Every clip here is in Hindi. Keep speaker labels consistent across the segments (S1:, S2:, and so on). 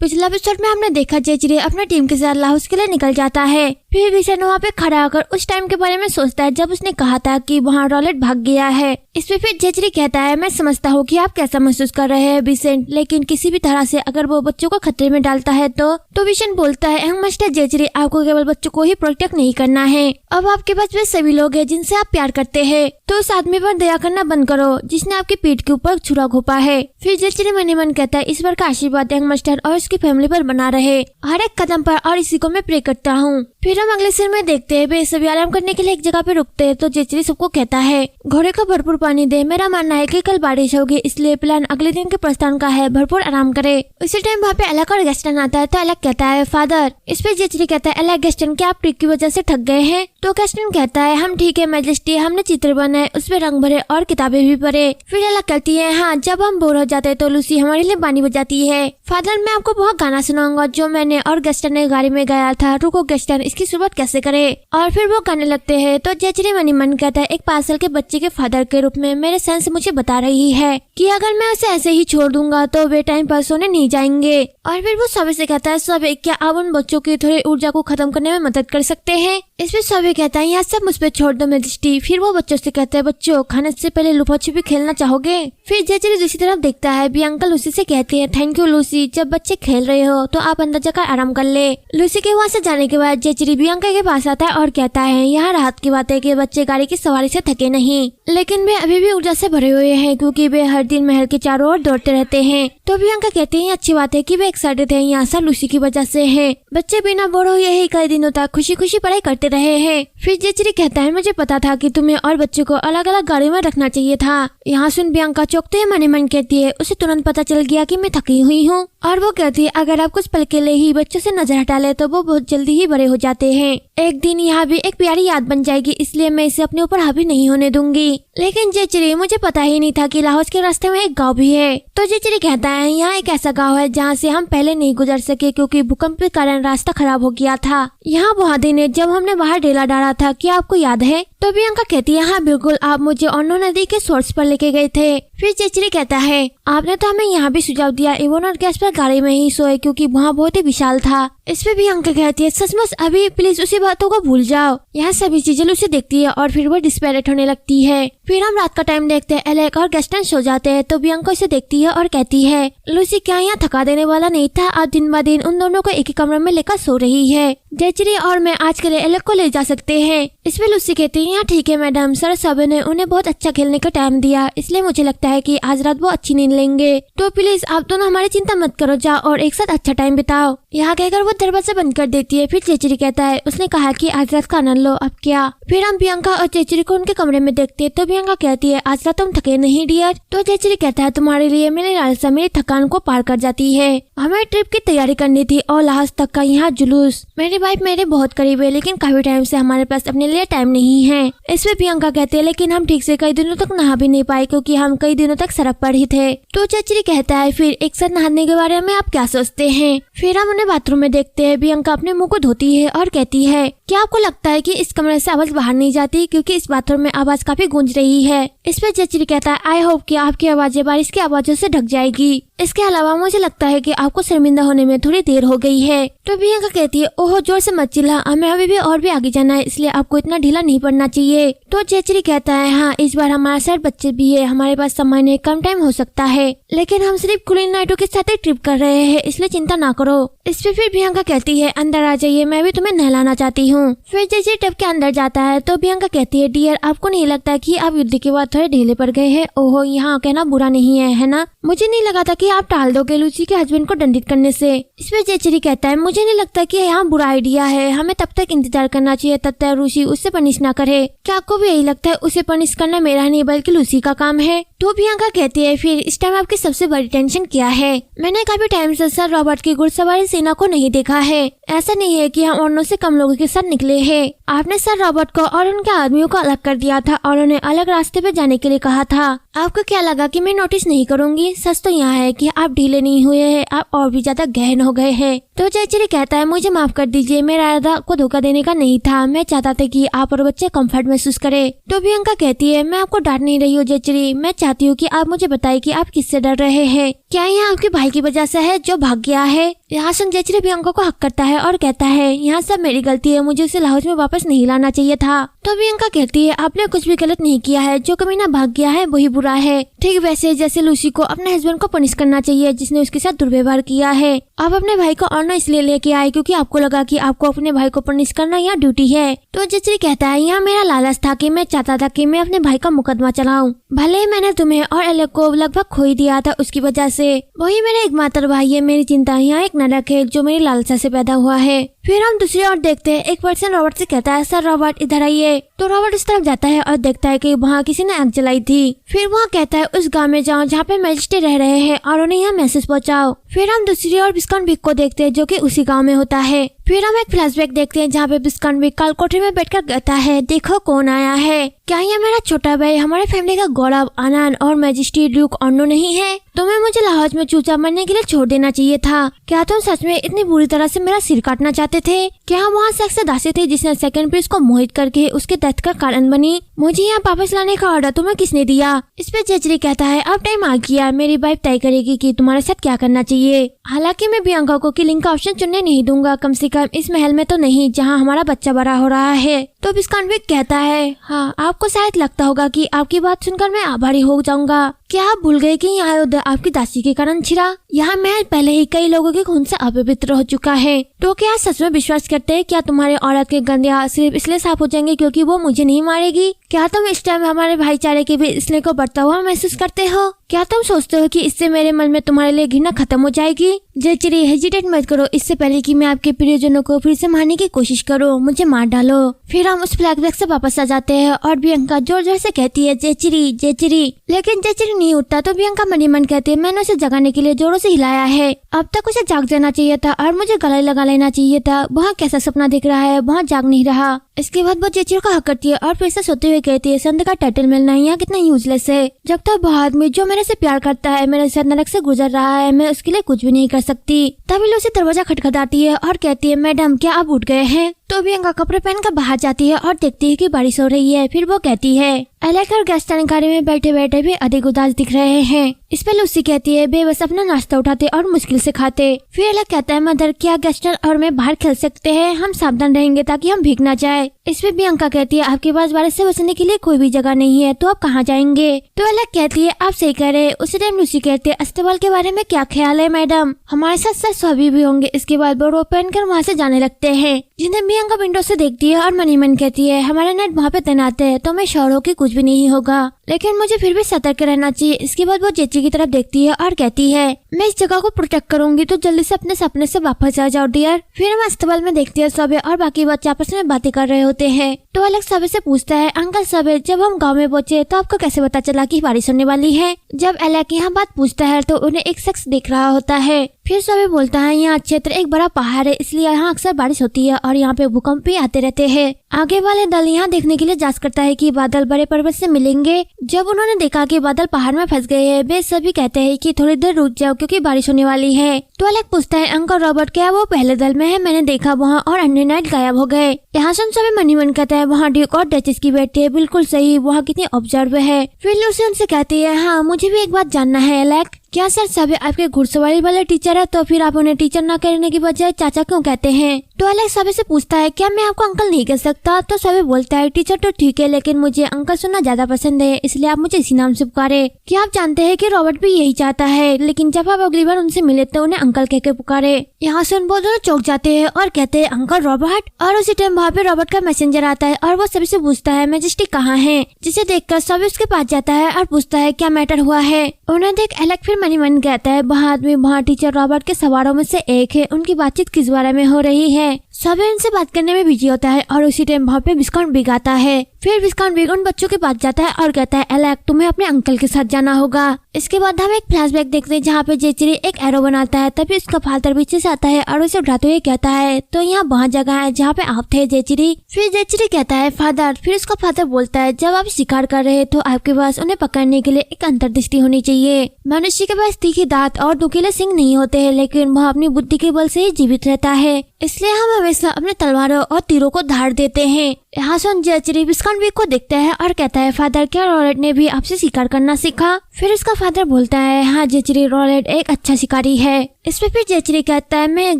S1: पिछला एपिसोड में हमने देखा जेजरी अपने टीम के साथ लाहौस के लिए निकल जाता है। फिर विशन वहाँ पे खड़ा होकर उस टाइम के बारे में सोचता है जब उसने कहा था कि वहाँ रॉलेट भाग गया है। इसमें फिर जेजरी कहता है, मैं समझता हूँ कि आप कैसा महसूस कर रहे हैं विशन, लेकिन किसी भी तरह से अगर वो बच्चों को खतरे में डालता है तो विशन बोलता है, मिस्टर जेजरी, आपको केवल बच्चों को ही प्रोटेक्ट नहीं करना है। अब आपके पास वे सभी लोग हैं जिनसे आप प्यार करते हैं, तो उस आदमी पर दया करना बंद करो जिसने आपकी पीठ के ऊपर छुरा घोपा है। फिर जेजरी मन ही मन कहता है, इस बार का आशीर्वाद मास्टर और उसकी फैमिली पर बना रहे हर एक कदम पर, और इसी को मैं प्रे करता हूँ। फिर हम अगले सीन में देखते हैं वे सभी आराम करने के लिए एक जगह पे रुकते हैं तो जेजरी सबको कहता है, घोड़े को भरपूर पानी दे। मेरा मानना है कि कल बारिश होगी, इसलिए प्लान अगले दिन के प्रस्थान का है, भरपूर आराम करे। उसी टाइम वहाँ पे अलग और गेस्टन आता है तो अलग कहता है, फादर। इस पे जेजरी कहता है, अलग गेस्टन, क्या आप ट्रिक की वजह से थक गए हैं? तो गेस्टन कहता है, हम ठीक है मैजेस्टी, हमने चित्र बनाए, उसपे रंग भरे और किताबें भी पढ़े। फिर अलग कहती है, हाँ, जब हम बोर हो जाते हैं तो लूसी हमारे लिए बानी बजाती है। फादर, मैं आपको बहुत गाना सुनाऊंगा जो मैंने और गेस्टन ने गाड़ी में गाया था। रुको गेस्टन, इसकी शुरुआत कैसे करे? और फिर वो गाने लगते हैं तो जेजरी मनी मन कहता है, एक 5 साल के बच्चे के फादर के रूप में मेरे सेंस मुझे बता रही है कि अगर मैं उसे ऐसे ही छोड़ दूंगा तो वे टाइम पर सोने नहीं जाएंगे। और फिर वो सभी से कहता है, सभी, क्या आप उन बच्चों की थोड़ी ऊर्जा को खत्म करने में मदद कर सकते हैं? इसमें सभी कहता है, यहाँ सब मुझ पे छोड़ दो मैजेस्टी। फिर वो बच्चों से कहता है, बच्चों, खाने से पहले लुका छिपी खेलना चाहोगे? फिर जेजरी दूसरी तरफ देखता है, बियांका लूसी से कहती है, थैंक यू लूसी, जब बच्चे खेल रहे हो तो आप अंदर जाकर आराम कर ले। लूसी के वहाँ से जाने के बाद जेजरी बियांका के पास आता है और कहता है, यहाँ राहत की बात है कि बच्चे गाड़ी की सवारी से थके नहीं, लेकिन वे अभी भी ऊर्जा से भरे हुए हैं क्योंकि वे हर दिन महल के चारों ओर दौड़ते रहते हैं। तो बियांका कहती है, अच्छी बात है कि वे एक्साइटेड हैं, यहाँ सब लूसी की वजह से है। बच्चे बिना बोर हुए ही कई दिनों तक खुशी खुशी पढ़ाई करते रहे हैं। फिर जेजरी कहता है, मुझे पता था कि तुम्हें और बच्चों को अलग अलग गाड़ी में रखना चाहिए था। यहाँ सुन बियांका चौंकते हुए मन ही मन कहती है, उसे तुरंत पता चल गया कि मैं थकी हुई हूँ। और वो कहती है, अगर आप कुछ पल के लिए ही बच्चों से नजर हटा ले तो वो बहुत जल्दी ही बड़े हो जाते हैं। एक दिन यहाँ भी एक प्यारी याद बन जाएगी, इसलिए मैं इसे अपने ऊपर हावी नहीं होने दूंगी। लेकिन जेजरी, मुझे पता ही नहीं था कि लाहौस के रास्ते में एक गांव भी है। तो जेजरी कहता है, यहाँ एक ऐसा गांव है जहाँ से हम पहले नहीं गुजर सके क्योंकि भूकंप के कारण रास्ता खराब हो गया था। यहाँ वहाँ दिन है जब हमने बाहर डेला डाला था, क्या आपको याद है? तो बियांका कहती है, हाँ बिल्कुल, आप मुझे ऑनो नदी के सोर्स पर लेके गए थे। फिर जेजरी कहता है, आपने तो हमें यहाँ भी सुझाव दिया एवोन और गैस पर गाड़ी में ही सोए क्योंकि वहाँ बहुत ही विशाल था। इस पे बियांका कहती है, सचमुच अभी प्लीज उसी बातों को भूल जाओ। यहाँ सभी चीजें उसे देखती है और फिर वो डिस्पेरेट होने लगती है। फिर हम रात का टाइम देखते हैं, एलेक और गेस्टन सो जाते हैं तो बियांका उसे देखती है और कहती है, लूसी, क्या यहाँ थका देने वाला नहीं था? आज दिन ब दिन उन दोनों को एक ही कमरे में लेकर सो रही है। जेजरी और मैं आज के लिए एलेक को ले जा सकते हैं। इसमें लूसी कहती है, यहाँ ठीक है मैडम, सर सब ने उन्हें बहुत अच्छा खेलने का टाइम दिया, इसलिए मुझे लगता है कि आज रात वो अच्छी नींद लेंगे। तो प्लीज आप दोनों हमारी चिंता मत करो, जाओ और एक साथ अच्छा टाइम बिताओ। यहाँ कहकर वो दरवाजा बंद कर देती है। फिर जेजरी कहता है, उसने कहा कि आज रात का आनंद लो, अब क्या? फिर हम बियांका और जेजरी को उनके कमरे में देखते हैं तो बियांका कहती है, आज रात तुम थके नहीं डियर? तो जेजरी कहता है, तुम्हारे लिए मेरी लालसा मेरी थकान को पार कर जाती है। हमें ट्रिप की तैयारी करनी थी और लाहौस तक का यहाँ जुलूस। मेरी वाइफ मेरे बहुत करीब है लेकिन काफी टाइम से हमारे पास अपने लिए टाइम नहीं है। इसमें बियांका कहते हैं, लेकिन हम ठीक से कई दिनों तक नहा भी नहीं पाए क्योंकि हम कई दिनों तक सड़क पर ही थे। तो जेजरी कहता है, फिर एक साथ नहाने के बारे में आप क्या सोचते हैं? फिर हम उन्हें बाथरूम में देखते हैं। बियांका अपने मुंह को धोती है और कहती है, क्या आपको लगता है कि इस कमरे से आवाज बाहर नहीं जाती क्योंकि इस बाथरूम में आवाज काफी गूंज रही है? इस पे जेजरी कहता है, आई होप कि आपकी आवाजें बारिश की आवाजों से ढक जाएगी। इसके अलावा मुझे लगता है कि आपको शर्मिंदा होने में थोड़ी देर हो गई है। तो बियांका कहती है, ओह जोर से मत चिल्ला, हमें अभी भी और भी आगे जाना है, इसलिए आपको इतना ढीला नहीं पड़ना चाहिए। तो जेजरी कहता है, हाँ इस बार हमारे साथ बच्चे भी है, हमारे पास सामान्य कम टाइम हो सकता है, लेकिन हम सिर्फ कुलीन नाइटों के साथ ही ट्रिप कर रहे हैं, इसलिए चिंता ना करो। इस पे फिर बियांका कहती है, अंदर आ जाइए, मैं भी तुम्हें नहलाना चाहती हूँ। फिर जेजरी टब के अंदर जाता है तो बियांका कहती है, डियर, आपको नहीं लगता कि आप युद्ध के बाद थोड़े ढीले पड़ गए हैं? ओहो, यहाँ कहना बुरा नहीं है ना? मुझे नहीं लगा था कि आप टाल दोगे लूसी के हस्बैंड को दंडित करने से। इसमें जेजरी कहता है, मुझे नहीं लगता कि यहाँ बुरा आइडिया है, हमें तब तक इंतजार करना चाहिए तब तक लूसी उससे पनिश ना करे। क्या आपको भी यही लगता है उसे पनिश करना मेरा नहीं बल्कि लूसी का काम है? तो बियांका कहती है, फिर इस टाइम आपकी सबसे बड़ी टेंशन क्या है? मैंने काफी टाइम से सर रॉबर्ट की घुड़सवारी सेना को नहीं देखा है। ऐसा नहीं है कि हम औरों से कम लोगों के साथ निकले हैं। आपने सर रॉबर्ट को और उनके आदमियों को अलग कर दिया था और उन्हें अलग रास्ते पे जाने के लिए कहा था। आपको क्या लगा कि मैं नोटिस नहीं करूंगी? सच तो यहाँ है कि आप ढीले नहीं हुए हैं, आप और भी ज्यादा गहन हो गए हैं। तो जेचिरी कहता है मुझे माफ कर दीजिए, मेरा इरादा आपको धोखा देने का नहीं था, मैं चाहता था कि आप और बच्चे कंफर्ट महसूस करें। तो प्रियंका कहती है मैं आपको डांट नहीं रही हूँ जेचिरी, मैं चाहती हूँ कि आप मुझे बताइए कि आप किससे डर रहे हैं, क्या यहाँ आपके भाई की वजह से है जो भाग गया है। यहाँ सुन जेचिरी प्रियंका को हक करता है और कहता है यहाँ सब मेरी गलती है, मुझे उसे लाहौर में वापस नहीं लाना चाहिए था। तो प्रियंका कहती है आपने कुछ भी गलत नहीं किया है, जो कमीना भाग गया है वही बुरा है, ठीक वैसे जैसे लूसी को अपने हस्बैंड को पनिश करना चाहिए जिसने उसके साथ दुर्व्यवहार किया है। आप अपने भाई को ऑर्नो इसलिए लेके आए क्योंकि आपको लगा कि आपको अपने भाई को पनिश करना यहाँ ड्यूटी है। तो जेचिरी कहता है यहाँ मेरा लालच था कि मैं चाहता था कि मैं अपने भाई का मुकदमा चलाऊं, भले ही मैंने तुम्हें और एलेक को लगभग खो ही दिया था उसकी वजह से, वही मेरा एकमात्र भाई है, मेरी चिंता यहाँ एक नरक है जो मेरी लालसा से पैदा हुआ है। फिर हम दूसरी ओर देखते हैं, एक पर्सन रॉबर्ट से कहता है सर रॉबर्ट इधर आइए। तो रॉबर्ट इस तरफ जाता है और देखता है कि वहाँ किसी ने आग जलाई थी। फिर वहाँ कहता है उस गांव में जाओ जहाँ पे मैजिस्ट्रेट रह रहे हैं और उन्हें यहाँ मैसेज पहुँचाओ। फिर हम दूसरी ओर बिस्कॉन विक को देखते हैं जो कि उसी गांव में होता है। फिर हम एक फ्लैशबैक देखते हैं जहाँ पे बिस्कॉन विक काल कोठरी में बैठकर कहता है देखो कौन आया है, क्या ये मेरा छोटा भाई हमारे फैमिली का गौरव आनंद और मैजिस्ट्रेट ड्यूक ऑर्नो नहीं है। तुम्हें मुझे लाहौर में चूचा मरने के लिए छोड़ देना चाहिए था, क्या तुम सच में इतनी बुरी तरह से मेरा सिर काटना चाहते थे, क्या वहाँ सेक्स दासी थी जिसने सेकंड प्रिंस को मोहित करके उसके डेथ का कारण बनी, मुझे यहाँ वापस लाने का ऑर्डर तुम्हें किसने दिया। इस पे जेचिरी कहता है अब टाइम आ गया, मेरी वाइफ तय करेगी कि तुम्हारे साथ क्या करना चाहिए। हालांकि मैं प्रियंका को किलिंग का ऑप्शन चुनने नहीं दूंगा, कम से कम इस महल में तो नहीं जहाँ हमारा बच्चा बड़ा हो रहा है। तो बिस्कॉन विक कहता है हाँ आपको शायद लगता होगा कि आपकी बात सुनकर मैं आभारी हो जाऊंगा, क्या आप भूल गए कि यहाँ युद्ध आपकी दासी के कारण छिड़ा, यहाँ महल पहले ही कई लोगों के खून से अपवित्र हो चुका है। तो क्या सच में विश्वास करते हैं क्या तुम्हारे औरत के गंदे हाथ सिर्फ इसलिए साफ हो जाएंगे क्योंकि वो मुझे नहीं मारेगी, क्या तुम इस टाइम हमारे भाईचारे के भी इसलिए को बढ़ता हुआ महसूस करते हो, क्या तुम सोचते हो कि इससे मेरे मन में तुम्हारे लिए घृणा खत्म हो जाएगी। जेचिरी हेजिटेट मत करो, इससे पहले कि मैं आपके प्रियजनों को फिर से मारने की कोशिश करूं, मुझे मार डालो। फिर हम उस फ्लैशबैक से वापस आ जाते हैं और प्रियंका जोर जोर से कहती है जेचिरी जेचिरी, लेकिन जेचिरी नहीं उठता। तो प्रियंका मन ही मन कहती है मैंने उसे जगाने के लिए जोरों से हिलाया है, अब तक उसे जाग जाना चाहिए था और मुझे गले लगा लेना चाहिए था, वहाँ कैसा सपना दिख रहा है, वहाँ जाग नहीं रहा। इसके बाद वो जेचिरी को हक करती है और फिर से सोते हुए कहती है संत का टाइटल मिलना यहाँ कितना यूजलेस है, जब तक वो आदमी जो मेरे से प्यार करता है मेरे साथ नरक से गुजर रहा है, मैं उसके लिए कुछ भी नहीं कर सकती। तभी लूसी दरवाजा खटखटाती है और कहती है मैडम क्या आप उठ गए हैं। तो प्रियंका कपड़े पहनकर बाहर जाती है और देखती है कि बारिश हो रही है। फिर वो कहती है एलेक और गैस्टन गाड़ी में बैठे बैठे भी अधिक उदास दिख रहे हैं। इस पे लूसी कहती है बेबस अपना नाश्ता उठाते और मुश्किल से खाते। फिर एलेक कहता है मदर क्या गैस्टन और मैं बाहर खेल सकते हैं, हम सावधान रहेंगे ताकि हम भीग ना जाए। इस पे प्रियंका कहती है आपके पास बारिश से बचने के लिए कोई भी जगह नहीं है तो आप कहाँ जाएंगे। तो एलेक कहती है आप सही कह रहे। उसी टाइम लूसी कहती है अस्तबल के बारे में क्या ख्याल है मैडम, हमारे साथ साथ सभी भी होंगे। इसके बाद वो रोप पहनकर वहाँ से जाने लगते हैं, जिन्हें प्रियंका विंडो से देखती है और मन ही मन कहती है हमारे नेट वहाँ पे तैनात है तो मैं श्योर हूँ कि कुछ भी नहीं होगा, लेकिन मुझे फिर भी सतर्क रहना चाहिए। इसके बाद वो जेची की तरफ देखती है और कहती है मैं इस जगह को प्रोटेक्ट करूंगी तो जल्दी से अपने सपने से वापस आ जाओ डियर। फिर हम अस्पताल में देखते हैं सबे और बाकी बच्चे आपस में बातें कर रहे होते हैं। तो एलेक्स सबे से पूछता है अंकल सबे जब हम गांव में पहुंचे तो आपको कैसे पता चला कि बारिश होने वाली है। जब एलेक यहाँ बात पूछता है तो उन्हें एक शख्स दिख रहा होता है। फिर सबे बोलता है यहाँ क्षेत्र एक बड़ा पहाड़ है इसलिए यहाँ अक्सर बारिश होती है और यहाँ पे भूकंप भी आते रहते हैं। आगे वाले दल यहाँ देखने के लिए जांच करता है कि बादल बड़े पर्वत से मिलेंगे। जब उन्होंने देखा कि बादल पहाड़ में फंस गए हैं वे सभी कहते हैं कि थोड़ी देर रुक जाओ क्योंकि बारिश होने वाली है। तो एलेक पूछता है अंकल रॉबर्ट क्या वो पहले दल में है, मैंने देखा वहाँ और अन्य नाइट गायब हो गए। यहाँ सुन सभी मनी मन कहता है वहाँ ड्यूक और डचेस की बेटी है, बिल्कुल सही, वहाँ कितनी ऑब्जर्व है। फिर लूसी उनसे कहती है हाँ मुझे भी एक बात जानना है एलेक, क्या सर सभी आपके घुड़सवारी वाले टीचर है तो फिर आप उन्हें टीचर न करने की बजाय चाचा क्यों कहते हैं। तो एलेक सभी से पूछता है क्या मैं आपको अंकल नहीं कह सकता। तो सभी बोलता है टीचर तो ठीक है लेकिन मुझे अंकल सुनना ज्यादा पसंद है इसलिए आप मुझे इसी नाम से पुकारे। क्या आप जानते हैं कि रॉबर्ट भी यही चाहता है, लेकिन जब आप अगली बार उनसे मिले तो उन्हें अंकल कह के पुकारे। यहाँ से वो दोनों चौंक जाते हैं और कहते हैं अंकल रॉबर्ट। और उसी टाइम वहाँ पे रॉबर्ट का मैसेंजर आता है और वो सभी से पूछता है मैजेस्टी कहाँ है, जिसे देखकर सभी उसके पास जाता है और पूछता है क्या मैटर हुआ है। उन्हें देख एलेक फिर मनी मन कहता है वहाँ आदमी वहाँ टीचर रॉबर्ट के सवारों में से एक है, उनकी बातचीत किस बारे में हो रही है। सभी उनसे बात करने में बिजी होता है और उसी टाइम वहाँ पे विस्काउंट बिग आता है। फिर विस्काउंट बिग उन बच्चों के पास जाता है और कहता है एलेक तुम्हें अपने अंकल के साथ जाना होगा। इसके बाद हम एक फ्लैशबैक देखते हैं जहाँ पे जेचिरी एक एरो बनाता है, तभी उसका फादर पीछे से आता है और उसे उठाते हुए कहता है तो यहाँ वहाँ जगह है जहाँ पे आप थे जेचिरी। फिर जेचिरी कहता है फादर। फिर उसका फादर बोलता है जब आप शिकार कर रहे तो आपके पास उन्हें पकड़ने के लिए एक अंतर्दृष्टि होनी चाहिए। मनुष्य के पास तीखी दांत और नुकीले सिंग नहीं होते हैं, लेकिन वह अपनी बुद्धि के बल से ही जीवित रहता है, इसलिए हम हमेशा अपने तलवारों और तीरों को धार देते हैं। यहाँ सुन जेचरी विस्कॉन्विक को देखता है और कहता है, फादर क्या रॉलेट ने भी आपसे शिकार करना सीखा? फिर उसका फादर बोलता है, हाँ जेचरी, रॉलेट एक अच्छा शिकारी है। इस पे फिर जेचरी कहता है, मैं एक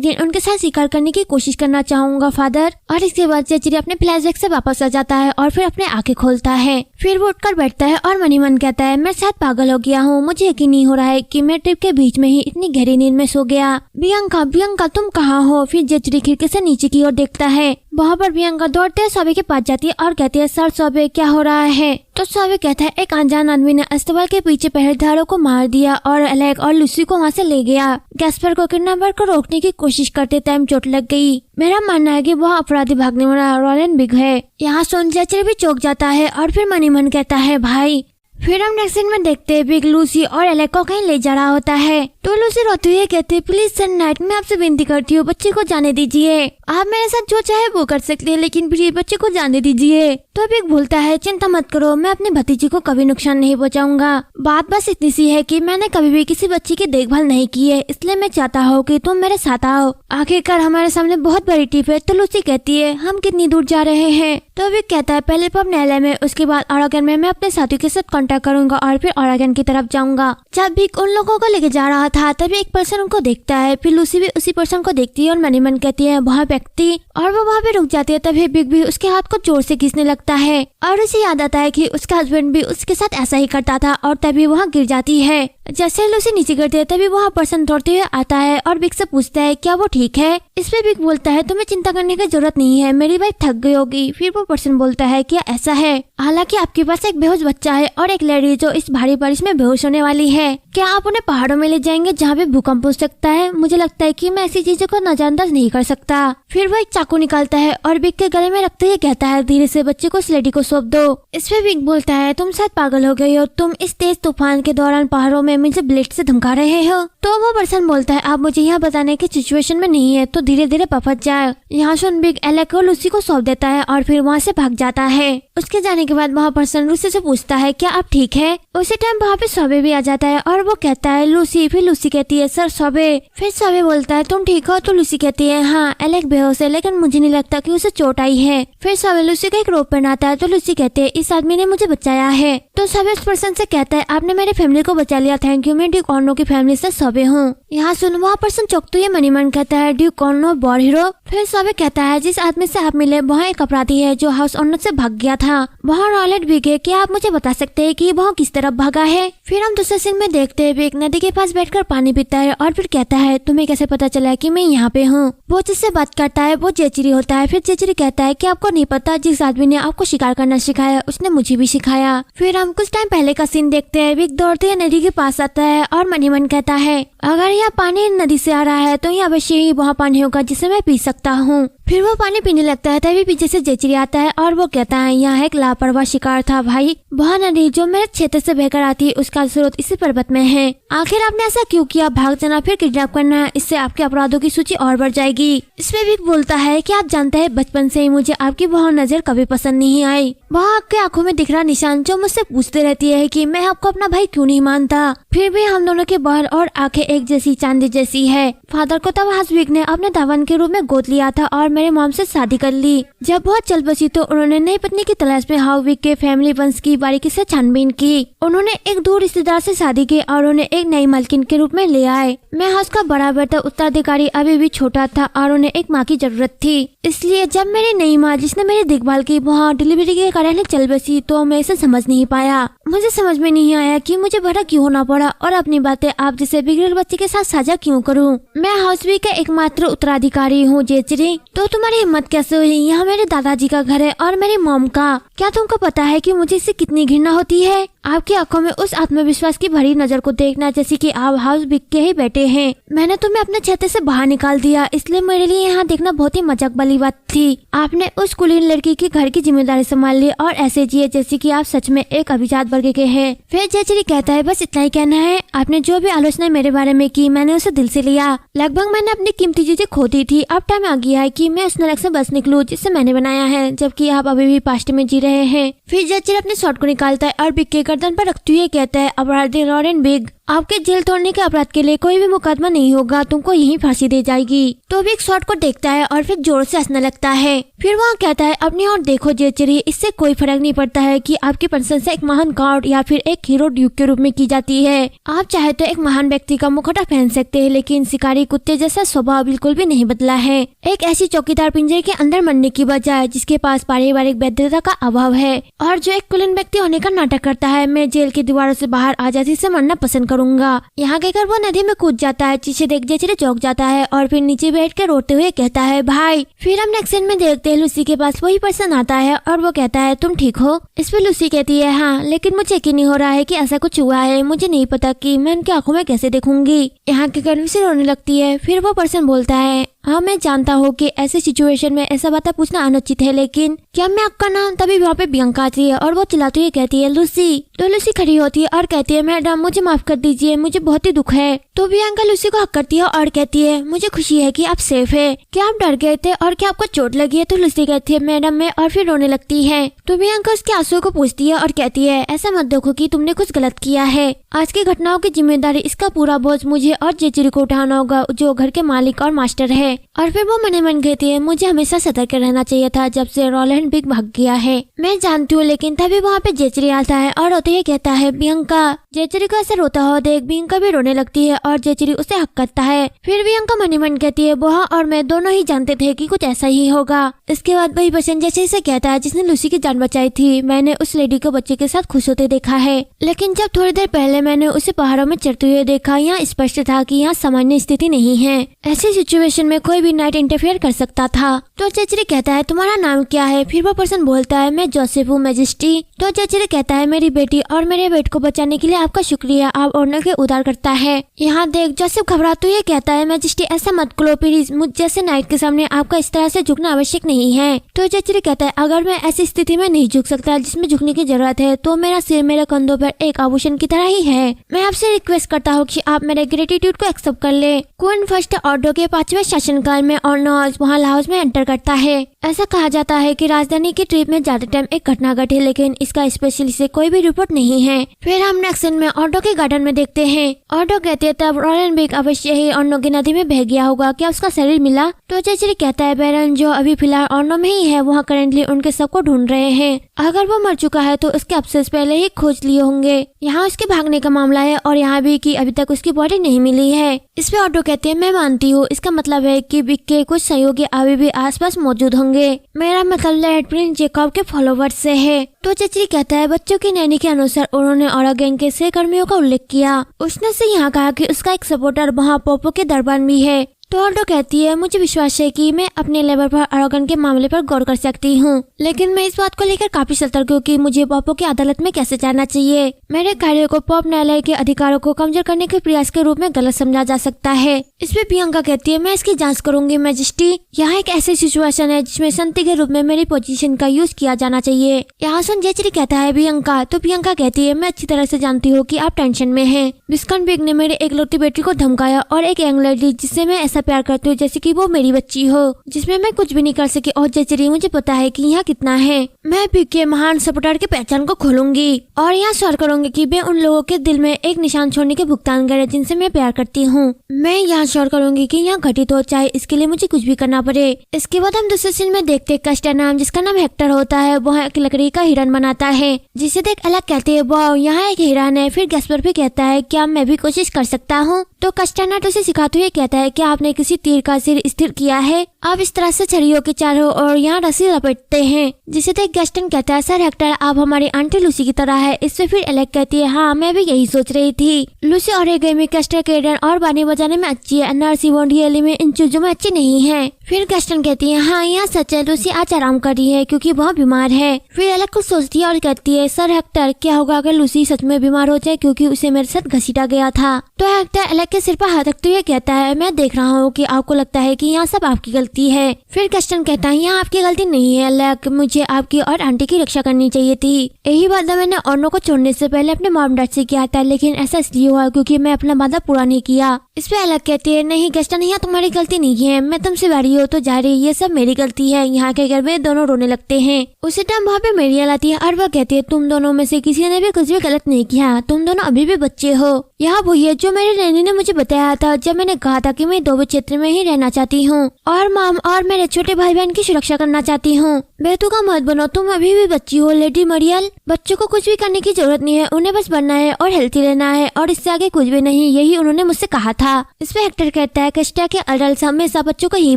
S1: दिन उनके साथ शिकार करने की कोशिश करना चाहूंगा फादर। और इसके बाद जेचरी अपने फ्लैशबैक से वापस आ जाता है और फिर अपने आंखें खोलता है। फिर वो उठकर बैठता है और मनी मन कहता है, मैं शायद पागल हो गया हूँ, मुझे यकीन नहीं हो रहा है कि मैं ट्रिप के बीच में ही इतनी गहरी नींद में सो गया। बियांका बियांका तुम कहाँ हो? फिर जेचरी खिड़की से नीचे की ओर देखता है। वहाँ पर बियांका दौड़ते सौबे के पास जाती है और कहती है, सर सौबे क्या हो रहा है? तो सौबे कहता है, एक अनजान आदमी ने अस्तबल के पीछे पहरेदारों को मार दिया और एलेक और लूसी को वहाँ से ले गया। गैस्पर को किडनैपर को रोकने की कोशिश करते टाइम चोट लग गई। मेरा मानना है कि वह अपराधी भागने वाला रोलेट बिग है। यहाँ सुन जेचरी भी चौंक जाता है और फिर मनी मन कहता है, भाई। फिर हम नेक्स्ट सीन में देखते हैं बिग लूसी और एलेक को कहीं ले जा रहा होता है। तो लूसी रोती हुई कहती है, प्लीज सर नाइट, मैं आपसे विनती करती हूँ, बच्चे को जाने दीजिए। आप मेरे साथ जो चाहे वो कर सकते हैं, लेकिन प्लीज बच्चे को जाने दीजिए। तो बिग बोलता है, चिंता मत करो, मैं अपने भतीजी को कभी नुकसान नहीं पहुँचाऊंगा। बात बस इतनी सी है कि मैंने कभी भी किसी बच्ची की देखभाल नहीं की है, इसलिए मैं चाहता हूँ कि तुम मेरे साथ आओ। आखिरकार हमारे सामने बहुत बड़ी टिप है। तो लूसी कहती है, हम कितनी दूर जा रहे हैं? तो बिग कहता है, पहले पब नेले में, उसके बाद ओरेगन में मैं अपने साथियों के साथ कांटेक्ट करूंगा और फिर ओरेगन की तरफ जाऊंगा। जब बिग उन लोगों को लेके जा रहा था तभी एक पर्सन उनको देखता है। फिर लूसी भी उसी पर्सन को देखती है और मनी मन कहती है, वहाँ व्यक्ति, और वो वहाँ पे रुक जाती है। तभी बिग भी उसके हाथ को जोर से खींचने लगता है और उसे याद आता है कि उसका हस्बैंड भी उसके साथ ऐसा ही करता था और तभी वहाँ गिर जाती है। जैसे लूसी नीचे गिरती है तभी वहाँ पर्सन दौड़ते हुए आता है और बिग से पूछता है, क्या वो ठीक है? इस पे बिग बोलता है, तुम्हें चिंता करने की जरूरत नहीं है, मेरी वाइफ थक गई होगी। फिर वो पर्सन बोलता है, क्या ऐसा है? हालांकि आपके पास एक बेहोश बच्चा है और एक लेडी जो इस भारी बारिश में बेहोश होने वाली है। क्या आप उन्हें पहाड़ों में ले जाएंगे जहाँ पे भूकंप हो सकता है? मुझे लगता है कि मैं ऐसी चीजों को नजरअंदाज नहीं कर सकता। फिर वो एक चाकू निकालता है और बिग के गले में रखते हुए कहता है, धीरे से बच्चे को उस लेडी को सौंप दो। इस पे बिग बोलता है, तुम शायद पागल हो गई हो, तुम इस तेज तूफान के दौरान पहाड़ों में मुझे ब्लेड से धमका रहे हो। तो वो पर्सन बोलता है, आप मुझे यहाँ बताने की सिचुएशन में नहीं है, तो धीरे धीरे पफत जाए। यहाँ सुन बिग एलेक और लूसी को सौंप देता है और फिर वहाँ से भाग जाता है। उसके जाने के बाद वहाँ पर्सन लूसी से पूछता है, क्या आप ठीक है? उसी टाइम वहाँ पे सौबे भी आ जाता है और वो कहता है, लूसी। फिर लूसी कहती है, सर सौबे। फिर सौबे बोलता है, तुम ठीक हो? तो लूसी कहती है, हाँ एलेक बेहोश है, लेकिन मुझे नहीं लगता कि उसे चोट आई है। फिर सौबे लूसी को एक रोप पहनाता है। तो लूसी कहते हैं, इस आदमी ने मुझे बचाया है। तो सौबे उस पर्सन से कहता है, आपने मेरी फैमिली को बचा लिया, थैंक यू, मैं ड्यूक ऑर्नो की फैमिली से सौबे हूँ। यहाँ सुन वहाँ पर्सन चौंकते हुए मनी मन कहता है, ड्यूक ऑर्नो वॉर हीरो? फिर सौबे कहता है, जिस आदमी से आप मिले वहाँ एक अपराधी है जो हाउस ऑनर से भाग गया था, वहाँ रॉलेट बिग है। क्या आप मुझे बता सकते हैं कि वहाँ किस तरफ भागा है? फिर हम दूसरे सीन में देखते हैं बिग नदी के पास बैठकर पानी पीता है और फिर कहता है, तुम्हें कैसे पता चला कि मैं यहाँ पे हूँ? वो जिससे बात करता है वो जेचरी होता है। फिर जेचरी कहता है कि आपको नहीं पता, जिस आदमी ने आपको शिकार करना सिखाया उसने मुझे भी सिखाया। फिर हम कुछ टाइम पहले का सीन देखते हैं। बिग दौड़ते हुए नदी के पास आता है और मनी मन कहता है, अगर यह पानी नदी से आ रहा है तो यहाँ अवश्य ही वहाँ पानी होगा जिसे मैं पी सकता हूँ। फिर वो पानी पीने लगता है तभी पीछे से जेचरी आता है और वो कहता है, यहाँ एक लापरवाह शिकार था भाई। वह नदी जो मेरे क्षेत्र से बहकर आती है उसका स्रोत इसी पर्वत में है। आखिर आपने ऐसा क्यों किया? भाग जाना फिर किडनैप करना, इससे आपके अपराधों की सूची और बढ़ जाएगी। इसमें भी बोलता है कि आप जानते हैं बचपन से ही मुझे आपकी वह नजर कभी पसंद नहीं आई। वह आपके आंखों में दिख रहा निशान जो मुझसे पूछते रहती है कि मैं आपको अपना भाई क्यों नहीं मानता। फिर भी हम दोनों के बाल और आंखें एक जैसी, चांदी जैसी है। फादर को तब हसविक ने अपने दावन के रूप में गोद लिया था और मेरे मॉम से शादी कर ली। जब बहुत चल बची तो उन्होंने नई पत्नी की तलाश में हाउविक के फैमिली वंश की बारीकी से छानबीन की। उन्होंने एक दूर रिश्तेदार से शादी की और उन्हें एक नई मालकिन के रूप में ले आए। मैं हाउस का बड़ा बेटा उत्तराधिकारी अभी भी छोटा था और उन्हें एक माँ की जरूरत थी। इसलिए जब मेरी नई माँ जिसने मेरी देखभाल की वहाँ डिलीवरी के कारण चल बसी तो मैं इसे समझ नहीं पाया। मुझे समझ में नहीं आया कि मुझे बड़ा क्यों होना पड़ा और अपनी बातें आप जैसे बिगड़ेल बच्चे के साथ साझा क्यों करूं। मैं हाउसविक का एकमात्र उत्तराधिकारी हूँ जेचरी। तो तुम्हारी हिम्मत कैसे हुई? यहाँ मेरे दादाजी का घर है और मेरी मॉम का। क्या तुमको पता है कि मुझे इससे कितनी घृणा होती है? आपकी आंखों में उस आत्मविश्वास की भरी नजर को देखना जैसे कि आप हाउस बिक के ही बैठे हैं। मैंने तुम्हें अपने क्षेत्र से बाहर निकाल दिया, इसलिए मेरे लिए यहाँ देखना बहुत ही मजाक वाली बात थी। आपने उस कुलीन लड़की की घर की जिम्मेदारी संभाल ली और ऐसे जिए जैसे कि आप सच में एक अभिजात वर्ग के हैं। फिर जेचरी कहता है, बस इतना ही कहना है। आपने जो भी आलोचना मेरे बारे में की मैंने उसे दिल से लिया। लगभग मैंने अपनी कीमती चीजें खो दी थी। अब टाइम आ गया है कि मैं उस नरक से बस निकलूं जिसे मैंने बनाया है, जबकि आप अभी भी पास्ट में जी रहे हैं। फिर जेचरी अपने शॉट को निकालता है और बिग के गर्दन पर रखते हुए कहता है, अपराधी लॉरेंट बिग। आपके जेल तोड़ने के अपराध के लिए कोई भी मुकदमा नहीं होगा, तुमको यहीं फांसी दी जाएगी। तो भी एक शॉट को देखता है और फिर जोर से हंसने लगता है। फिर वहाँ कहता है अपनी ओर देखो जेचरी, इससे कोई फर्क नहीं पड़ता है कि आपकी प्रशंसा एक महान गार्ड या फिर एक हीरो ड्यूक के रूप में की जाती है। आप चाहे तो एक महान व्यक्ति का मुखौटा पहन सकते हैं, लेकिन शिकारी कुत्ते जैसा स्वभाव बिल्कुल भी नहीं बदला है। एक ऐसी चौकीदार पिंजरे के अंदर मरने की बजाय जिसके पास पारिवारिक वैधता का अभाव है और जो एक कुलीन व्यक्ति होने का नाटक करता है, मैं जेल की दीवारों से बाहर आजादी से मरना पसंद करूंगा। यहाँ कहकर वो नदी में कूद जाता है। चीज़े देख जेचरी चौंक जाता है और फिर नीचे बैठ कर रोते हुए कहता है भाई। फिर हम नेक्स्ट सीन में देखते हैं लूसी के पास वही पर्सन आता है और वो कहता है तुम ठीक हो। इस पे लूसी कहती है हाँ, लेकिन मुझे यकीन नहीं हो रहा है कि ऐसा कुछ हुआ है। मुझे नहीं पता कि मैं उनकी आंखों में कैसे देखूंगी। यहाँ कहकर लूसी रोने लगती है। फिर वो पर्सन बोलता है हाँ, मैं जानता हूँ कि ऐसे सिचुएशन में ऐसा बातें पूछना अनुचित है, लेकिन क्या मैं आपका नाम। तभी वहाँ पे बियांका आती है और वो चिल्लाती हुई कहती है लूसी। तो लूसी खड़ी होती है और कहती है मैडम मुझे माफ कर दीजिए, मुझे बहुत ही दुख है। तो बियांका लूसी को हक करती है और कहती है मुझे खुशी है कि आप सेफ है। क्या आप डर गए थे और क्या आपको चोट लगी है। तो लूसी कहती है मैडम मैं, और फिर रोने लगती है। तो बियांका उसके आंसुओं को पूछती है और कहती है ऐसा मत देखो कि तुमने कुछ गलत किया है। आज की घटनाओं की जिम्मेदारी, इसका पूरा बोझ मुझे और जेचरी को उठाना होगा जो घर के मालिक और मास्टर है। और फिर वो मन मन कहती है मुझे हमेशा सतर्क रहना चाहिए था जब से रोलैंड बिग भाग गया है। मैं जानती हूँ, लेकिन तभी वहाँ पे जेचरी आता है और रोते हुए कहता है बियांका। जेचरी को ऐसे रोता हुआ देख बियांका भी रोने लगती है और जेचरी उसे हक करता है। फिर बियांका मन मन कहती है वहाँ और मैं दोनों ही जानते थे कि कुछ ऐसा ही होगा। इसके बाद वही पर्सन जेचरी से कहता है जिसने लूसी की जान बचाई थी, मैंने उस लेडी को बच्चे के साथ खुश होते देखा है, लेकिन जब थोड़ी देर पहले मैंने उसे पहाड़ों में चढ़ते हुए देखा, यहाँ स्पष्ट था कि यहाँ सामान्य स्थिति नहीं है। ऐसी सिचुएशन में कोई भी नाइट इंटरफेयर कर सकता था। तो जेचरी कहता है तुम्हारा नाम क्या है। फिर वो पर्सन बोलता है मैं जोसेफ हूँ मैजेस्टी। तो जेचरी कहता है मेरी बेटी और मेरे बेटे को बचाने के लिए आपका शुक्रिया, आप ऑनर के उधार करता है। यहाँ देख जोसेफ घबराते हुए कहता है मैजेस्टी ऐसा मत करो प्लीज, मुझ जैसे नाइट के सामने आपका इस तरह से झुकना आवश्यक नहीं है। तो जेचरी कहता है अगर मैं ऐसी स्थिति में नहीं झुक सकता जिसमें झुकने की जरूरत है, तो मेरा सिर मेरे कंधों पर एक आभूषण की तरह ही है। मैं आपसे रिक्वेस्ट करता हूँ कि आप मेरे ग्रेटिट्यूड को एक्सेप्ट कर ले। क्वीन फर्स्ट ऑर्डर के 5वें शासनकाल में ऑर्नोज वहाँ लाहौस में एंटर करता है। ऐसा कहा जाता है कि राजधानी की ट्रिप में ज्यादा टाइम एक घटना घटी, लेकिन इसका स्पेशली से कोई भी रिपोर्ट नहीं है। फिर हम नेक्स्ट सीन में ऑर्डो के गार्डन में देखते हैं। ऑर्डो कहते हैं तब रोलैंड बिग अवश्य ही ऑर्नो की नदी में बह गया होगा, क्या उसका शरीर मिला। तो जेचरी कहता है बैरन जो अभी फिलहाल ऑर्नो में ही है, वहाँ करेंटली उनके सबको ढूंढ रहे हैं। अगर वो मर चुका है तो उसके अफसोस पहले ही खोज लिए होंगे। यहाँ उसके भागने का मामला है और यहाँ भी कि अभी तक उसकी बॉडी नहीं मिली है। इस पे ऑटो कहते हैं मैं मानती हूँ, इसका मतलब है कि बिग के कुछ सहयोगी अभी भी आसपास मौजूद होंगे। मेरा मतलब लेड प्रिंस जेकॉब के फॉलोवर्स से है। तो जेचरी कहता है बच्चों की नैनी के अनुसार उन्होंने ओरेगन के सहकर्मियों का उल्लेख किया। उसने से यहाँ कहा कि उसका एक सपोर्टर वहाँ पोपो के दरबार में है। तो ऑल्डो कहती है मुझे विश्वास है कि मैं अपने लेबर पर ओरेगन के मामले पर गौर कर सकती हूँ, लेकिन मैं इस बात को लेकर काफी सतर्क हूँ कि मुझे पोपो की अदालत में कैसे जाना चाहिए। मेरे कार्य को पोप न्यायालय के अधिकारों को कमजोर करने के प्रयास के रूप में गलत समझा जा सकता है। इसमें बियांका कहती है मैं इसकी जांच करूंगी मैजेस्टी। यहाँ एक ऐसी सिचुएशन है जिसमें संतरी के रूप में मेरी पोजीशन का यूज किया जाना चाहिए। यहाँ सुन जेचरी कहता है बियांका। तो बियांका कहती है मैं अच्छी तरह से जानती हूँ कि आप टेंशन में हैं। विस्कॉन बिग ने मेरी एक लौती बेटी को धमकाया और एक यंग लेडी जिससे मैं ऐसा प्यार करती हूँ जैसे कि वो मेरी बच्ची हो, जिसमें मैं कुछ भी नहीं कर सकी। और जेचरी मुझे पता है कि यहाँ कितना है। मैं बिग के महान सपोर्टर की पहचान को खोलूंगी और यहाँ श्योर करूंगी कि वे उन लोगों के दिल में एक निशान छोड़ने के भुगतान करे जिनसे मैं प्यार करती हूँ। मैं यहाँ श्योर करूंगी कि यहाँ घटित हो, चाहे इसके लिए मुझे कुछ भी करना पड़े। इसके बाद हम दूसरे सीन में देखते कस्टर नाम जिसका नाम हेक्टर होता है, वह एक लकड़ी का हिरन बनाता है जिसे देख अलग कहते हैं वाह यहाँ एक हिरन है। फिर गैस्पर भी कहता है क्या मैं भी कोशिश कर सकता हूँ। तो कस्टरनाट उसे सिखाते हुए कहता है क्या आपने किसी तीर का सिर स्थिर किया है। आप इस तरह से छड़ियों के चारों और यहाँ रस्सी लपेटते हैं, जिसे देख गैस्टन कहता है सर हेक्टर आप हमारी आंटी लूसी की तरह है। इससे फिर एलेक कहती है हाँ मैं भी यही सोच रही थी। लूसी और में कस्टर के रन और बानी बजाने में अच्छी है, नर्सी वोंडियली में इन चीजों में अच्छी नहीं है। फिर गैस्टन कहती है हाँ यहाँ सच है, लूसी आज आराम कर रही है क्योंकि वह बीमार है। फिर एलेक कुछ सोचती है और कहती है सर हेक्टर क्या होगा अगर लूसी सच में बीमार हो जाए क्योंकि उसे मेरे साथ घसीटा गया था। तो हेक्टर एलेक के सिर पर हाथ रखते हुए कहता है, मैं देख रहा हूँ कि आपको लगता है कि यहाँ सब आपकी गलती है। फिर कस्टन कहता है, यहाँ आपकी गलती नहीं है अलग, मुझे आपकी और आंटी की रक्षा करनी चाहिए थी। यही वादा मैंने अर्नो को छोड़ने से पहले अपने मॉम डैड से किया था, लेकिन ऐसा इसलिए हुआ क्योंकि मैं अपना वादा पूरा नहीं किया। इस पे अलग कहती है, नहीं कस्टन, यहाँ तुम्हारी गलती नहीं है, मैं तुमसे बड़ी हो तो जा रही, ये सब मेरी गलती है। यहाँ के घर में दोनों रोने लगते हैं। उसी टाइम वहाँ पे मेरियल आती है और वह कहती है, तुम दोनों में से किसी ने भी कुछ भी गलत नहीं किया, तुम दोनों अभी भी बच्चे हो। यहाँ वही है जो मेरी नैनी ने मुझे बताया था जब मैंने कहा था कि मैं दोबे क्षेत्र में ही रहना चाहती हूँ और मॉम और मेरे छोटे भाई बहन की सुरक्षा करना चाहती हूँ। बेतुका मत बनो, तुम अभी भी बच्ची हो लेडी मरियल। बच्चों को कुछ भी करने की जरूरत नहीं है, उन्हें बस बनना है और हेल्थी रहना है और इससे आगे कुछ भी नहीं, यही उन्होंने मुझसे कहा था। इस पे एक्टर कहता है, कस्टा के अडल्ट हमेशा बच्चों को यही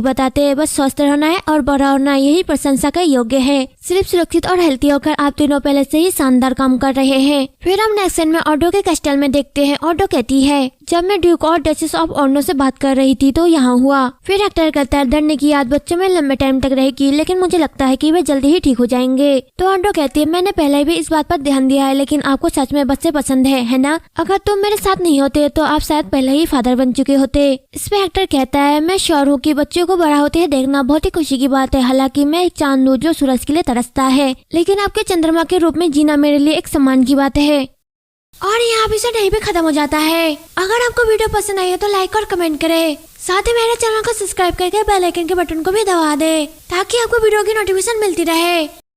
S1: बताते हैं, बस स्वस्थ रहना है और बड़ा होना, यही प्रशंसा का योग्य है। सिर्फ सुरक्षित और हेल्थी होकर आप तीनों पहले से ही शानदार काम कर रहे हैं। फिर हम नेक्स्ट सीन में ऑडो के कैस्टल में देखते हैं। ऑडो कहती है, जब मैं ड्यूक और डचेस ऑफ ऑर्नो से बात कर रही थी तो यहाँ हुआ। फिर एक्टर कहता है, डरने की याद बच्चों में लंबे टाइम तक रहेगी, लेकिन मुझे लगता है कि वे जल्दी ही ठीक हो जाएंगे। तो ऑडो कहती है, मैंने पहले भी इस बात पर ध्यान दिया है, लेकिन आपको सच में बच्चे पसंद है ना? अगर तुम मेरे साथ नहीं होते तो आप शायद पहले ही फादर बन चुके होते। इस पे एक्टर कहता है, मैं श्योर हूँ कि बच्चों को बड़ा होते हैं देखना बहुत ही खुशी की बात है। हालांकि मैं एक चांद हूँ जो सूरज के लिए तरसता है, लेकिन आपके चंद्रमा के रूप में जीना मेरे लिए एक सम्मान की बात है। और यहाँ एपिसोड यहीं पे खत्म हो जाता है। अगर आपको वीडियो पसंद आई हो तो लाइक और कमेंट करें, साथ ही मेरे चैनल को सब्सक्राइब करके बेल आइकन के बटन को भी दबा दे ताकि आपको वीडियो की नोटिफिकेशन मिलती रहे।